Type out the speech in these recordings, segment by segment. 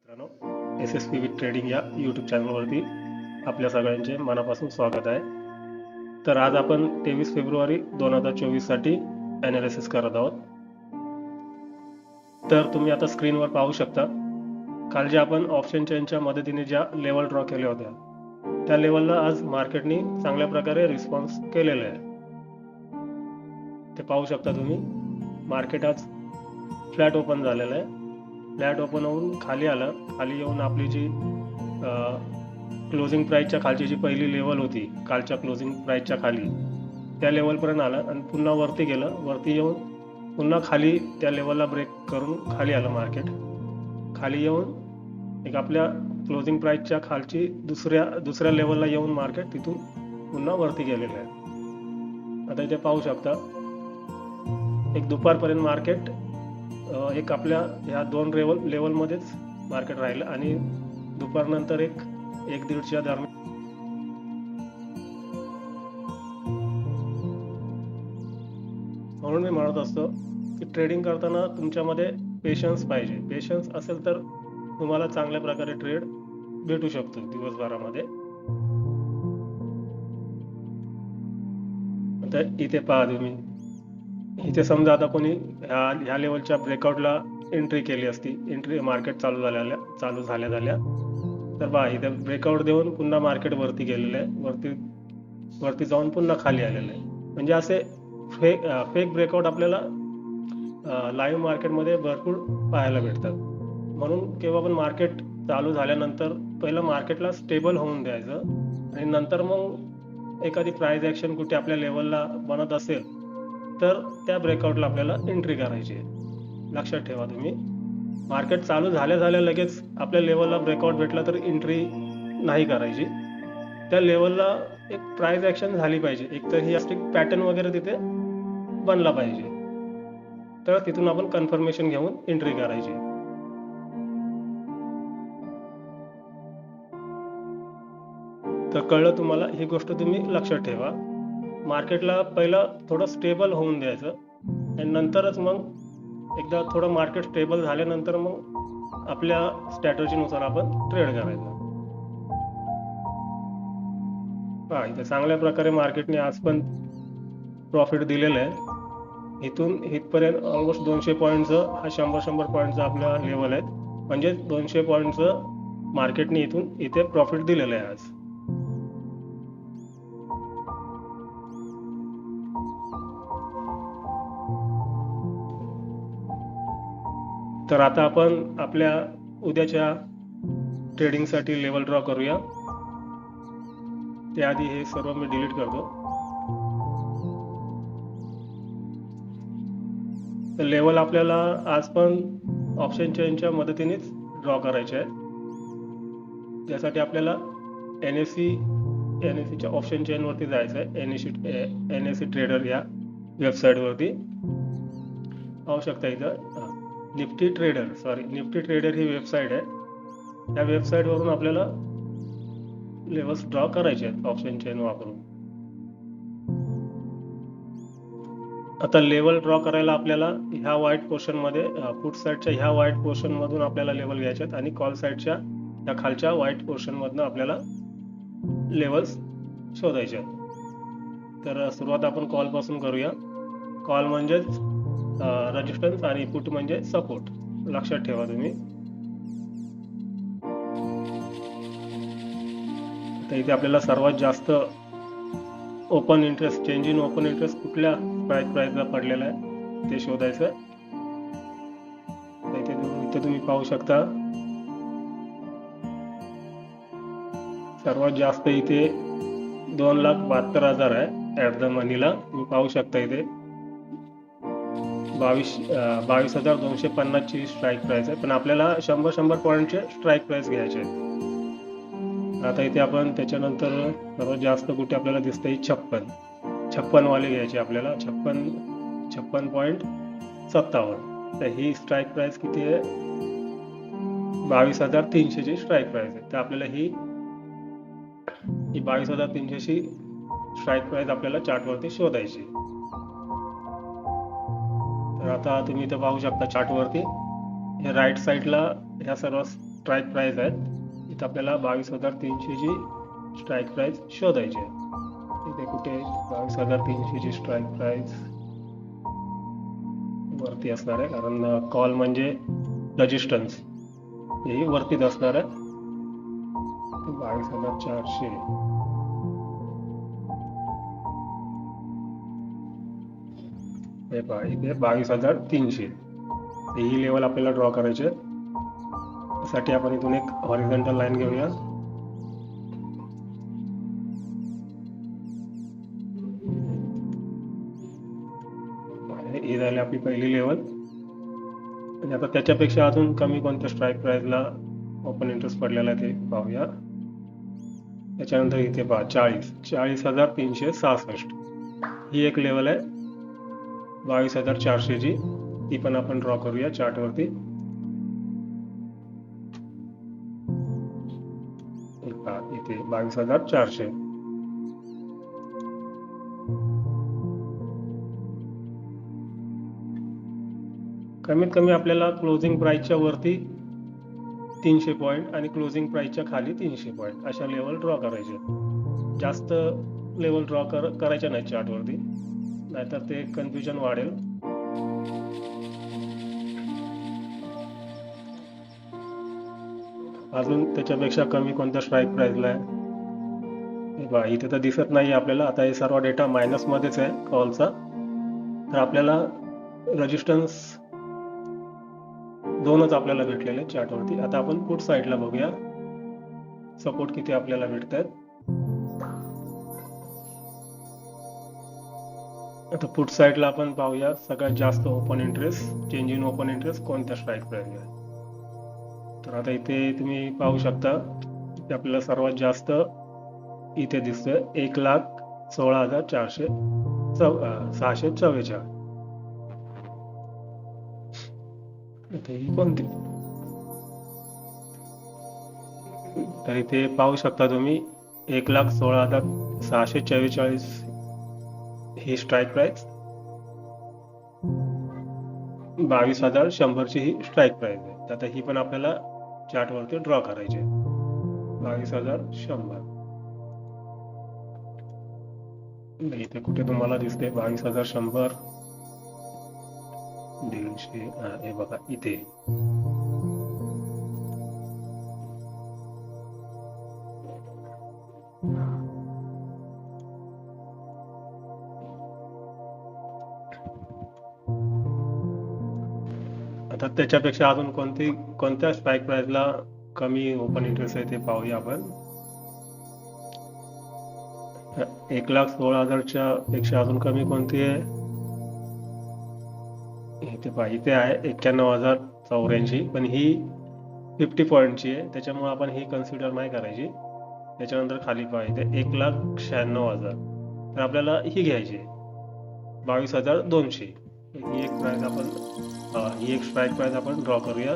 मित्रांनो, SSP with trading या YouTube चॅनलवरती आपल्या सगळ्यांचे मनापासून स्वागत आहे. तर आज आपण 23 फेब्रुवारी 2024 साठी ॲनालिसिस करत आहोत. तर तुम्ही आता स्क्रीनवर पाहू शकता, काल जे आपण ऑप्शन चेनच्या मदतीने ज्या लेवल ड्रॉ केल्या होत्या त्या लेवलला आज मार्केटने चांगल्या प्रकारे रिस्पॉन्स केलेला आहे. ते पाहू शकता तुम्ही. मार्केट आज फ्लॅट ओपन झालेलं आहे. फ्लॅट ओपन होऊन खाली आलं. खाली येऊन आपली जी क्लोजिंग प्राईसच्या खालची जी पहिली लेवल होती कालच्या क्लोजिंग प्राईसच्या खाली, त्या लेवलपर्यंत आलं आणि पुन्हा वरती गेलं. वरती येऊन पुन्हा खाली त्या लेवलला ब्रेक करून खाली आलं मार्केट. खाली येऊन एक आपल्या क्लोजिंग प्राईसच्या खालची दुसऱ्या लेवलला येऊन मार्केट तिथून पुन्हा वरती गेलेलं आहे. आता इथे पाहू शकता, एक दुपारपर्यंत मार्केट एक आपल्या ह्या दोन लेवलमध्येच मार्केट राहिलं आणि दुपारनंतर एक 1-1.5च्या दरम्यान म्हणून मी म्हणत असतो की ट्रेडिंग करताना तुमच्यामध्ये पेशन्स पाहिजे. पेशन्स असेल तर तुम्हाला चांगल्या प्रकारे ट्रेड भेटू शकतो दिवसभरामध्ये. आता इथे पहा तुम्ही, इथे समजा आता कोणी ह्या लेवलच्या ब्रेकआउटला एंट्री केली असती, एंट्री मार्केट चालू झाल्या तर पहा इथे ब्रेकआउट देऊन पुन्हा मार्केट वरती गेलेलं आहे. वरती जाऊन पुन्हा खाली आलेलं आहे. म्हणजे असे फेक ब्रेकआउट आपल्याला लाईव्ह मार्केटमध्ये भरपूर पाहायला भेटतात. म्हणून केव्हा पण मार्केट चालू झाल्यानंतर पहिलं मार्केटला स्टेबल होऊन द्यायचं आणि नंतर मग एखादी प्राइस ॲक्शन कुठे आपल्या लेवलला बनत असेल तर त्या ब्रेकआउटला आपल्याला एंट्री करायची आहे. लक्षात ठेवा तुम्ही, मार्केट चालू झाल्या लगेच आपल्या लेवलला ब्रेकआउट भेटला तर एंट्री नाही करायची. त्या लेवलला एक प्राइस ॲक्शन झाली पाहिजे, एक तर ही स्टिक पॅटर्न वगैरे तिथे बनला पाहिजे, तर तिथून आपण कन्फर्मेशन घेऊन एंट्री करायची. तर कळलं तुम्हाला, ही गोष्ट तुम्ही लक्षात ठेवा. मार्केटला पहिलं थोडं स्टेबल होऊन द्यायचं आणि नंतरच मग एकदा थोडं मार्केट स्टेबल झाल्यानंतर मग आपल्या स्ट्रॅटर्जीनुसार आपण ट्रेड करायचं. पहा इथे चांगल्या प्रकारे मार्केटने आज पण प्रॉफिट दिलेलं आहे. इथून इथपर्यंत ऑलमोस्ट 200 पॉईंटचं हा 100 पॉईंटचा आपला लेवल आहे. म्हणजे 200 पॉईंटचं मार्केटने इथून इथे प्रॉफिट दिलेलं आहे आज. तर आता आपण आपल्या उद्याच्या ट्रेडिंगसाठी लेवल ड्रॉ करूया. त्याआधी हे सर्व मी डिलीट करतो. तर लेवल आपल्याला आज पण ऑप्शन चेनच्या मदतीनेच ड्रॉ करायचे आहे. त्यासाठी आपल्याला NSEच्या ऑप्शन चेनवरती जायचं आहे. NSE ट्रेडर या वेबसाईटवरती पाहू शकता. इथं निफ्टी ट्रेडर ही वेबसाईट आहे. त्या वेबसाईटवरून आपल्याला लेवल्स ड्रॉ करायचे आहेत ऑप्शन चेन वापरून. आता लेवल ड्रॉ करायला आपल्याला ह्या व्हाईट पोर्शनमध्ये, पुट साईडच्या ह्या व्हाईट पोर्शनमधून आपल्याला लेवल घ्यायचे आहेत आणि कॉल साईडच्या या खालच्या व्हाईट पोर्शनमधून आपल्याला लेवल्स शोधायचे आहेत. तर सुरुवात आपण कॉलपासून करूया. कॉल म्हणजेच रेजिस्टन्स आणि पुट म्हणजे सपोर्ट. लक्षात ठेवा तुम्ही. तर इथे आपल्याला सर्वात जास्त open interest, change in open interest कुठल्या प्राइसला पडलेला आहे ते शोधायचं. इथे तुम्ही पाहू शकता, सर्वात जास्त इथे 2,72,000 आहे ॲट द मनीला. तुम्ही पाहू शकता इथे 22,250 ची स्ट्राईक प्राइस आहे. पण आपल्याला 100 पॉईंटचे स्ट्राईक प्राइस घ्यायचे आहे. आता इथे आपण त्याच्यानंतर सर्वात जास्त कुठे आपल्याला दिसते 56 वाले घ्यायचे आपल्याला. 56.57. तर ही स्ट्राईक प्राइस किती आहे? 22,300 ची स्ट्राईक प्राइस आहे. तर आपल्याला ही 22,300 ची स्ट्राईक प्राइस आपल्याला चार्टवरती शोधायची. तर आता तुम्ही इथं पाहू शकता चार्टवरती हे राईट साईडला ह्या सर्व स्ट्राईक प्राइस आहेत. इथं आपल्याला 22,300 ची स्ट्राईक प्राइस शोधायची आहे. इथे कुठे 22,300 ची स्ट्राईक प्राइस वरती असणार आहे, कारण कॉल म्हणजे रेजिस्टन्स हेही वरतीच असणार आहे. 22,400 हे पहा, इथे 22,300 ही लेवल आपल्याला ड्रॉ करायचे. त्यासाठी आपण इथून एक हॉरिझॉन्टल लाईन घेऊया. ही झाली आपली पहिली लेवल. आणि आता त्याच्यापेक्षा अजून कमी कोणत्या स्ट्राईक प्राइसला ओपन इंटरेस्ट पडलेला आहे ते पाहूया. त्याच्यानंतर इथे पहा 40,366 ही एक लेवल आहे 22,400 ची. ती पण आपण ड्रॉ करूया चार्टवरती. इथे 22,400. कमीत कमी आपल्याला क्लोजिंग प्राइसच्या वरती 300 पॉईंट आणि क्लोजिंग प्राइसच्या खाली 300 पॉईंट अशा लेवल ड्रॉ करायचे. जास्त लेवल ड्रॉ करायच्या नाही चार्टवरती, नाहीतर ते कन्फ्युजन वाढेल. अजून त्याच्यापेक्षा कमी कोणत्या स्ट्राईक प्राइसला आहे बा, इथे तर दिसत नाही आपल्याला. आता हे सर्व डेटा मायनस मध्येच आहे कॉलचा. तर आपल्याला रेजिस्टन्स दोनच आपल्याला भेटलेले चार्टवरती. आता आपण पुट साईडला बघूया सपोर्ट किती आपल्याला भेटत आहेत. आता पुट साईडला आपण पाहूया सगळ्यात जास्त open interest, change in open interest कोणत्या स्ट्राईक प्राइसला आहे. तर आता इथे तुम्ही पाहू शकता की आपल्याला सर्वात जास्त इथे दिसतंय 1,16,644. ही कोणती, तर इथे पाहू शकता तुम्ही 1,16,644 ही स्ट्राईक प्राइस, 22,100 ची ही स्ट्राईक प्राइस आहे. आता ही पण आपल्याला चार्टवरती ड्रॉ करायची आहे 22,100. इथे कुठे तुम्हाला दिसते 22,100, 150. हे बघा इथे. आता त्याच्यापेक्षा अजून कोणत्या स्ट्राईक प्राइसला कमी ओपन इंटरेस्ट आहे ते पाहूया आपण. 1,16,000च्या पेक्षा अजून कमी कोणती आहे, इथे पहा. इथे आहे 91,084, पण ही 50 पॉईंटची आहे, त्याच्यामुळे आपण ही कन्सिडर नाही करायची. त्याच्यानंतर खाली पहा इथे 1,96,000, तर आपल्याला ही घ्यायची 22,200. ही एक प्राइस आपण ही एक स्ट्राईक प्राइस आपण ड्रॉ करूया.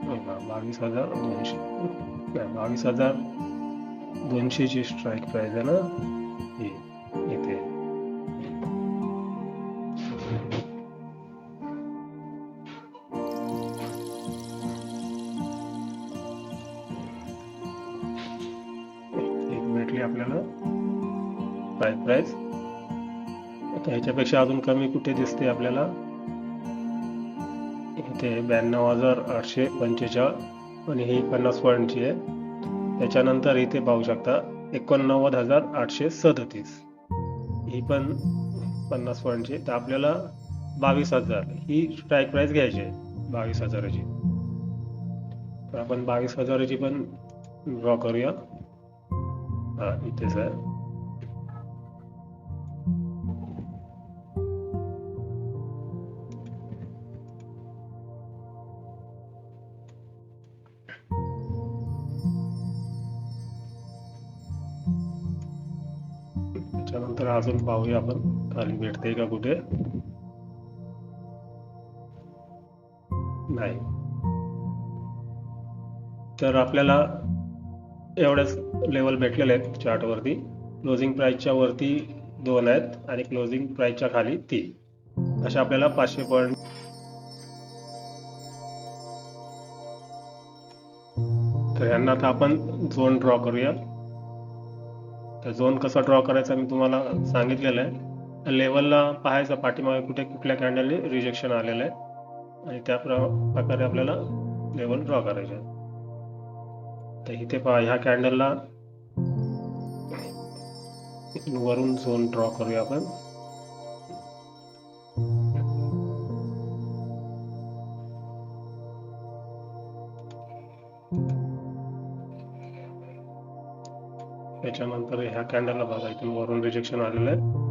बघा 22,200, 22,200 ची स्ट्राईक प्राइस आहे ना ही इथे. भेटली आपल्याला स्ट्राईक प्राइस. आता ह्याच्यापेक्षा अजून कमी कुठे दिसते आपल्याला, इथे 92,845 आणि ही 50 पॉईंटची आहे. त्याच्यानंतर इथे पाहू शकता 89,837, ही पण 50 पॉईंटची. तर आपल्याला 22,000 ही स्ट्राईक प्राइस घ्यायची आहे 22,000ची. तर आपण 22,000ची पण ड्रॉ करूया. इथेच आहे. त्याच्यानंतर अजून पाहूया आपण खाली भेटते का कुठे, नाही. तर आपल्याला एवढ्याच लेवल भेटलेले आहेत चार्टवरती. क्लोजिंग प्राइसच्या वरती 2 आहेत आणि क्लोजिंग प्राइसच्या खाली 3. अशा आपल्याला 500 पॉईंट. तर यांना आता आपण झोन ड्रॉ करूया. तर झोन कसा ड्रॉ करायचा मी तुम्हाला सांगितलेलं आहे. लेवलला पाहायचं पाठीमागे कुठे कुठल्या कॅन्डलने रिजेक्शन आलेलं आहे आणि त्या प्रकारे आपल्याला लेवल ड्रॉ करायचे. तर इथे पहा, ह्या कॅन्डलला वरून झोन ड्रॉ करूया आपण. त्याच्यानंतर ह्या कॅन्डलला बघा, इथून वरून रिजेक्शन आलेलं आहे.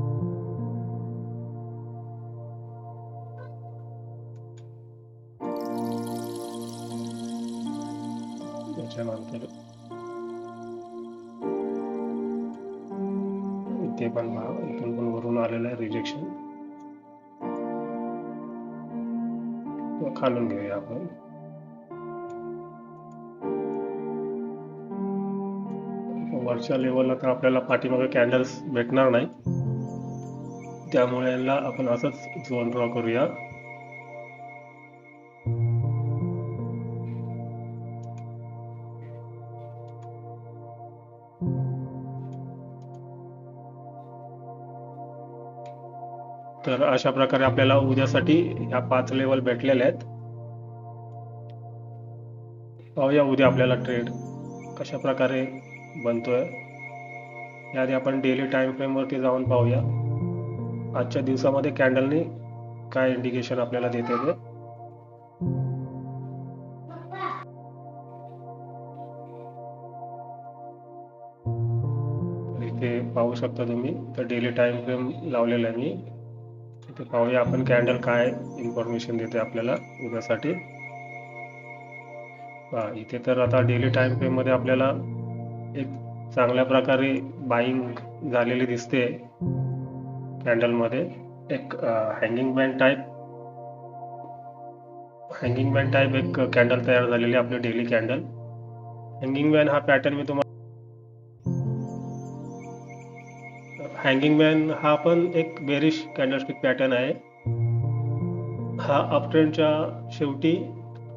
त्याच्यानंतर इथे पण इथून पण वरून आलेलं आहे रिजेक्शन. खालून घेऊया आपण. वरच्या लेवलला तर आपल्याला पाठीमागे कॅन्डल्स भेटणार नाही, त्यामुळे याला आपण असंच झोन ड्रॉ करूया. तर अशा प्रकारे आपल्याला उद्यासाठी ह्या 5 लेवल भेटलेले आहेत. पाहूया उद्या आपल्याला ट्रेड कशा प्रकारे बनतोय. याआधी आपण डेली टाइम फ्रेम वरती जाऊन पाहूया आजच्या दिवसामध्ये कॅन्डलने काय इंडिकेशन आपल्याला देते ते. इथे पाहू शकता तुम्ही, तर डेली टाइम फ्रेम लावलेला आहे मी. इथे पाहूया आपण कॅन्डल काय इन्फॉर्मेशन देते आपल्याला उद्यासाठी. इथे तर आता डेली टाइम फ्रेम मध्ये आपल्याला एक चांगल्या प्रकारे बाईंग झालेली दिसते. कॅन्डल मध्ये एक हँगिंग बँड टाइप एक कॅन्डल तयार झालेली आपली डेली कॅन्डल. हँगिंग बँड हा पॅटर्न मी तुम्हाला हँगिंग बँड हा पण एक बेरिश कॅन्डलस्टिक पॅटर्न आहे. हा अपट्रेंडच्या शेवटी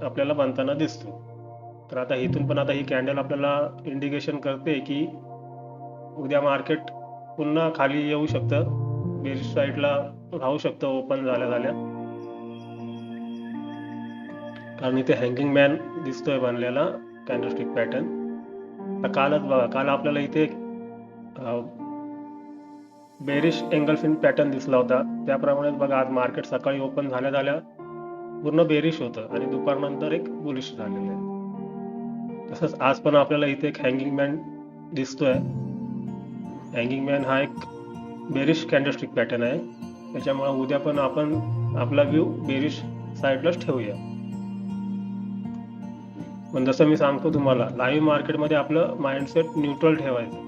आपल्याला बनताना दिसतो. तर आता इथून पण आता ही कॅन्डल आपल्याला इंडिकेशन करते की उद्या मार्केट पुन्हा खाली येऊ शकतं, बेरिश साईडला राहू शकतं ओपन झाल्या, कारण इथे हँगिंग मॅन दिसतोय बनलेला कॅन्डलस्टिक पॅटर्न. कालच बघा, काल आपल्याला इथे बेरिश एंगल्फिन पॅटर्न दिसला होता. त्याप्रमाणेच बघा, आज मार्केट सकाळी ओपन झाल्या पूर्ण बेरिश होतं आणि दुपारनंतर एक बुलिश झालेलं आहे. तसंच आज पण आपल्याला इथे एक हँगिंग मॅन दिसतोय. हँगिंग मॅन हा एक बेरिश कॅन्डलस्टिक पॅटर्न आहे, त्याच्यामुळे उद्या पण आपण आपला व्ह्यू बेरिश साईडलाच ठेवूया. पण जसं मी सांगतो तुम्हाला, लाईव्ह मार्केटमध्ये आपलं माइंडसेट न्यूट्रल ठेवायचं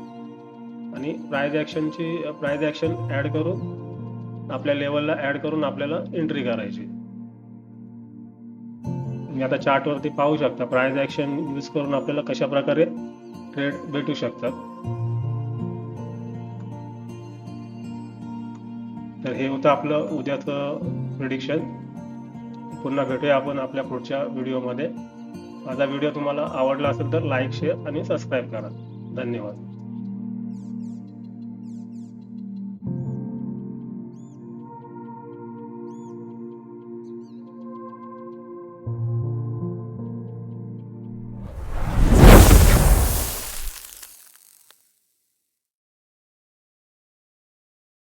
आणि प्राइस ऍक्शन ऍड करून आपल्या लेवलला ऍड करून आपल्याला एंट्री करायची. तुम्ही आता चार्टवरती पाहू शकता प्राइस ऍक्शन यूज करून आपल्याला कशा प्रकारे ट्रेड भेटू शकतात. तर हे होतं आपलं उद्याचं प्रिडिक्शन. पुन्हा भेटूया आपण आपल्या पुढच्या व्हिडिओमध्ये. माझा व्हिडिओ तुम्हाला आवडला असेल तर लाईक, शेअर आणि सबस्क्राईब करा. धन्यवाद.